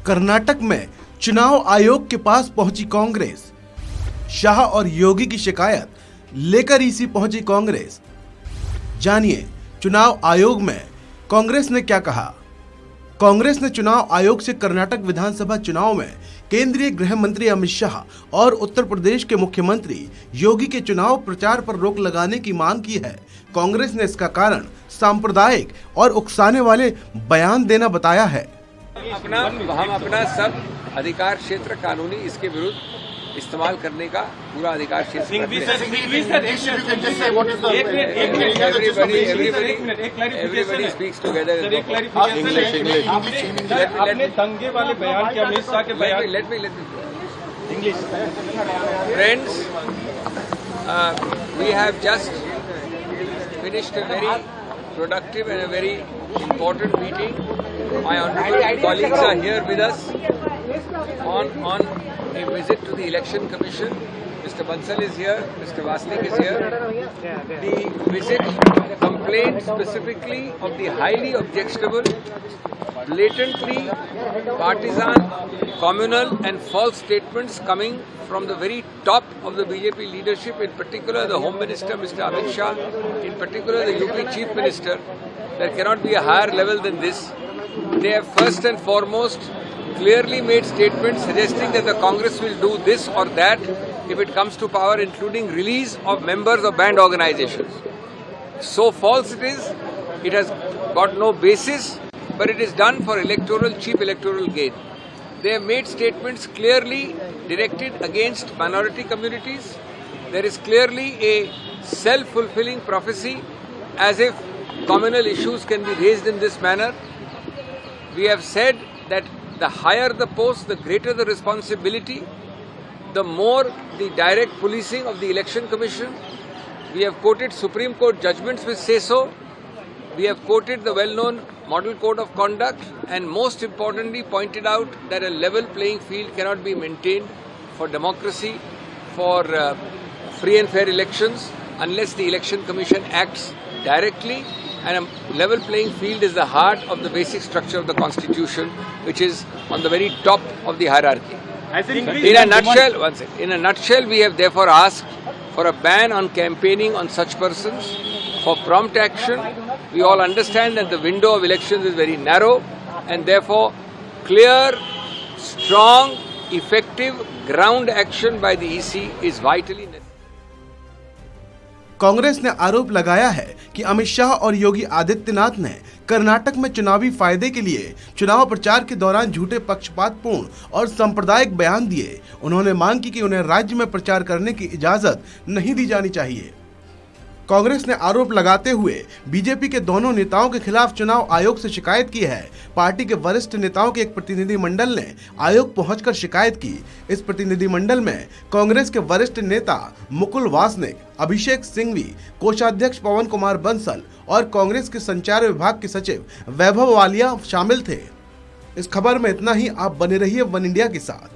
कर्नाटक में चुनाव आयोग के पास पहुंची कांग्रेस। शाह और योगी की शिकायत लेकर ईसी पहुंची कांग्रेस। जानिए चुनाव आयोग में कांग्रेस ने क्या कहा। कांग्रेस ने चुनाव आयोग से कर्नाटक विधानसभा चुनाव में केंद्रीय गृह मंत्री अमित शाह और उत्तर प्रदेश के मुख्यमंत्री योगी के चुनाव प्रचार पर रोक लगाने की मांग की है। कांग्रेस ने इसका कारण सांप्रदायिक और उकसाने वाले बयान देना बताया है। हम अपना सब अधिकार क्षेत्र कानूनी इसके विरुद्ध इस्तेमाल करने का पूरा अधिकार क्षेत्र एवरीबडी स्पीक्स टुगेदर आपने दंगे वाले बयान के अमित शाह के बयान let me English friends we have just finished a very productive and a very important meeting. My honorable colleagues are here with us on a visit to the Election Commission. Mr. Bansal is here, Mr. Vasnik is here. The visit complained specifically of the highly objectionable, blatantly partisan, communal and false statements coming from the very top of the BJP leadership, in particular the Home Minister Mr. Amit Shah, in particular the UP Chief Minister. There cannot be a higher level than this. They have first and foremost clearly made statements suggesting that the Congress will do this or that if it comes to power, including release of members of banned organizations. So false it is, it has got no basis, but it is done for cheap electoral gain. They have made statements clearly directed against minority communities. There is clearly a self-fulfilling prophecy, as if communal issues can be raised in this manner. We have said that the higher the post, the greater the responsibility, the more the direct policing of the Election Commission. We have quoted Supreme Court judgments which say so. We have quoted the well-known Model Code of Conduct, and most importantly pointed out that a level playing field cannot be maintained for democracy, for free and fair elections, unless the Election Commission acts directly, and a level playing field is the heart of the basic structure of the Constitution, which is on the very top of the hierarchy. In a nutshell, we have therefore asked for a ban on campaigning on such persons, for prompt action. We all understand that the window of elections is very narrow, and therefore clear, strong, effective ground action by the EC is vitally necessary. Congress ने आरोप लगाया है कि अमित शाह और योगी आदित्यनाथ ने कर्नाटक में चुनावी फायदे के लिए चुनाव प्रचार के दौरान झूठे पक्षपातपूर्ण और सांप्रदायिक बयान दिए। उन्होंने मांग की कि उन्हें राज्य में प्रचार करने की इजाजत नहीं दी जानी चाहिए। कांग्रेस ने आरोप लगाते हुए बीजेपी के दोनों नेताओं के खिलाफ चुनाव आयोग से शिकायत की है। पार्टी के वरिष्ठ नेताओं के एक प्रतिनिधिमंडल ने आयोग पहुंचकर शिकायत की। इस प्रतिनिधिमंडल में कांग्रेस के वरिष्ठ नेता मुकुल वासनिक, अभिषेक सिंघवी, कोषाध्यक्ष पवन कुमार बंसल और कांग्रेस के संचार विभाग के सचिव वैभव वालिया शामिल थे। इस खबर में इतना ही। आप बने रहिए वन इंडिया के साथ।